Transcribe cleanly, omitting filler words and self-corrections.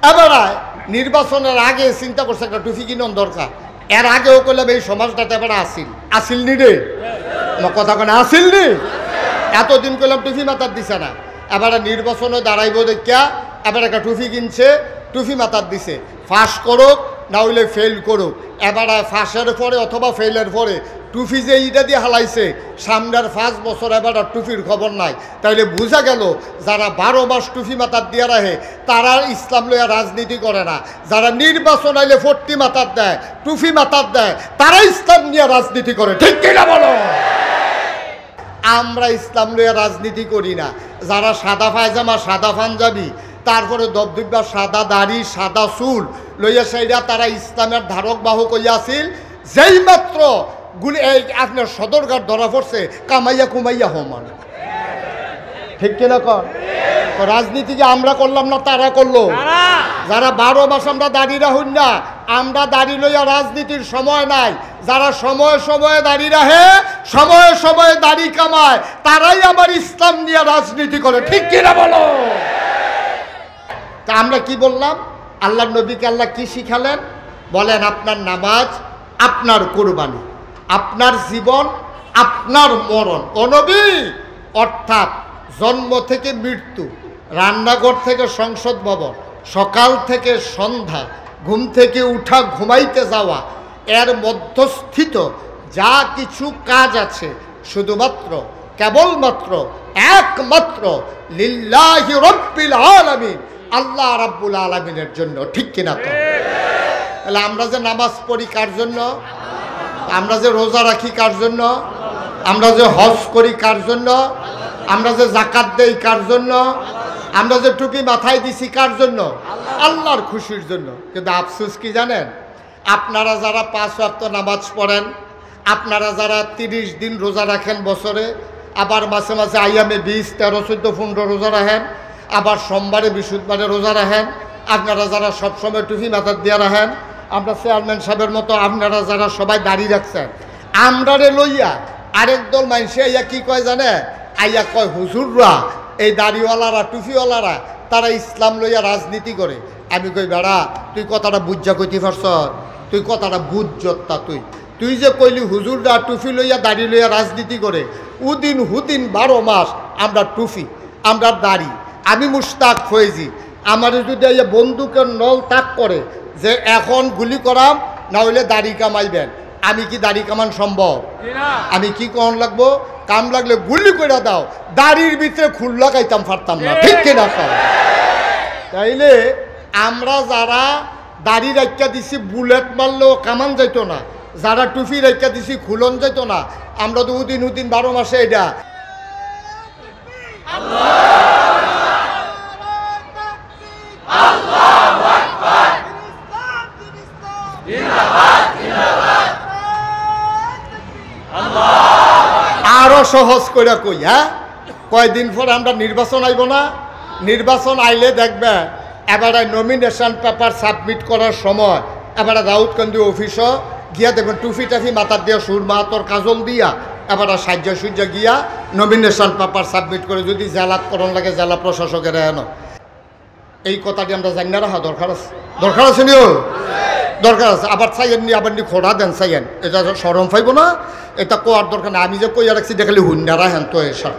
এবার নির্বাচনের আগে চিন্তা করছে একটা টুপি কিনন দরকার। এর আগেও করলাম এই সমাজটাতে এবার আসিল নি রে, আমার কথা কেন আসিল নি? এতদিন করলাম টুপি মাথার দিছে না, এবার নির্বাচনে দাঁড়াইব দেখিয়া এবার একটা টুপি কিনছে, টুপি মাথার দিছে। ফাঁস করুক না হইলে ফেল করুক, এবার ফাঁসের পরে অথবা ফেলের পরে টুপি যে ইটা দিয়ে হালাইছে সামনের 5 বছর এবার টুপির খবর নাই। তাইলে বোঝা গেল যারা 12 মাস টুপি মাথার দিয়ে রাখে তারা ইসলাম লইয়া রাজনীতি করে না। যারা নির্বাচন আইলে 40 মাথার দেয়, টুপি মাথার দেয়, তারা ইসলাম নিয়ে রাজনীতি করে। ঠিক কিনা বলো? আমরা ইসলাম লইয়া রাজনীতি করি না। যারা সাদা পায়জামা, সাদা পাঞ্জাবি, তারপরে দবদুব্বা, সাদা দাড়ি, সাদা চুল লইয়া সেইরা তারা ইসলামের ধারক বাহক হইয়া আছিল। যেই মাত্র গুলি এই আপনার সদরঘাট ধরা পড়ছে কামাইয়া কুমাইয়া হমান। ঠিক কিনা কর? রাজনীতিকে আমরা করলাম না, তারা করলো। যারা 12 মাস আমরা দাড়ি রাখুন না, আমরা দাড়ি লইয়া রাজনীতির সময় নাই। যারা সময়ে সময়ে দাড়ি রাখে, সময়ে সময়ে দাড়ি কামায়, তারাই আবার ইসলাম নিয়ে রাজনীতি করে। ঠিক কিনা বলো? তা আমরা কি বললাম? আল্লাহ নবীকে আল্লাহ কি শিখালেন বলেন? আপনার নামাজ, আপনার কুরবানি, আপনার জীবন, আপনার মরণ। ও নবী, অর্থাৎ জন্ম থেকে মৃত্যু, রান্নাঘর থেকে সংসদ ভবন, সকাল থেকে সন্ধ্যা, ঘুম থেকে উঠা, ঘুমাইতে যাওয়া, এর মধ্যস্থিত যা কিছু কাজ আছে শুধুমাত্র কেবলমাত্র একমাত্র লিল্লাহি রাব্বিল আলামিন, আল্লাহ রাব্বুল আলামিনের জন্য। ঠিক কিনা? তো তাহলে আমরা যে নামাজ পড়ি কার জন্য? আমরা যে রোজা রাখি কার জন্য? আমরা যে হজ করি কার জন্য? আমরা যে জাকাত দেই কার জন্য? আমরা যে টুপি মাথায় দিছি কার জন্য? আল্লাহর খুশির জন্য। কিন্তু আফসোস কি জানেন? আপনারা যারা 5 ওয়াক্ত নামাজ পড়েন, আপনারা যারা 30 দিন রোজা রাখেন বছরে, আবার মাসে মাসে আইয়ামে 20, 13, 14, 15 রোজা রাখেন, আবার সোমবারে বৃহস্পতিবারে রোজা রাখেন, আপনারা যারা সবসময় টুপি মাথার দিয়ে রাখেন, আমরা চেয়ারম্যান সাহেবের মতো আপনারা যারা সবাই দাঁড়িয়ে রাখছেন, আমরারে লইয়া আরেক দল মানুষে আইয়া কি কয় জানে? আইয়া কয় হুজুররা, এই দাড়িওয়ালারা, টুপিওয়ালারা, তারা ইসলাম লইয়া রাজনীতি করে। আমি কই বেড়া, তুই কথাটা বুঝা কইতে পারছ? তুই কথাটা বুঝতা? তুই যে কইলি হুজুররা টুপি লইয়া দাড়ি লইয়া রাজনীতি করে, উদিন হুদিন 12 মাস আমরা টুপি, আমরা দাড়ি। আমি মুশতাক ফয়েজি, আমার যদি এই বন্দুকের নল তাক করে যে এখন গুলি করাম না হইলে দাড়ি কামাইবেন, আমি কি দাড়ি কামান সম্ভব? আমি কি কোন লাগবো? কাম লাগলে গুলি করে দাও, দাড়ির ভিতরে খুল লাগাইতাম পারতাম না। ঠিক কিনা? তাইলে আমরা যারা দাড়ি রাখা দিছি বুলেট মারলেও কামান যাইতো না, যারা টুপি রাখা দিছি খুলন যাইতো না, আমরা তো উদিন 12 মাসে এটা আরো সহজ করে কই। হ্যাঁ, কয়দিন পরে আমরা নির্বাচন আইব না? নির্বাচন আইলে দেখবে এবারে নমিনেশন পেপার সাবমিট করার সময় এবারে রাউতকান্দি অফিসও গিয়া দেখবেন টুফি টাফি মাথার দিয়া সুরমা তোর কাজল দিয়া এবারে সাজ্জা সুজ্জা গিয়া নমিনেশন পেপার সাবমিট করে যদি জেলাত করণ লাগে জেলা প্রশাসকের এনো। এই কথাটি আমরা জানি না রাখা দরকার আছে, দরকার আছে নিও, দরকার আছে। আবার চাইয়েন নি, আবার নি খোড়া দেন চাইয়েন, এটা সরম পাইব না, এটা কোয়ার দরকার না। আমি যে কইয়া রাখছি দেখালি হুন্ডারা হেন তো এসব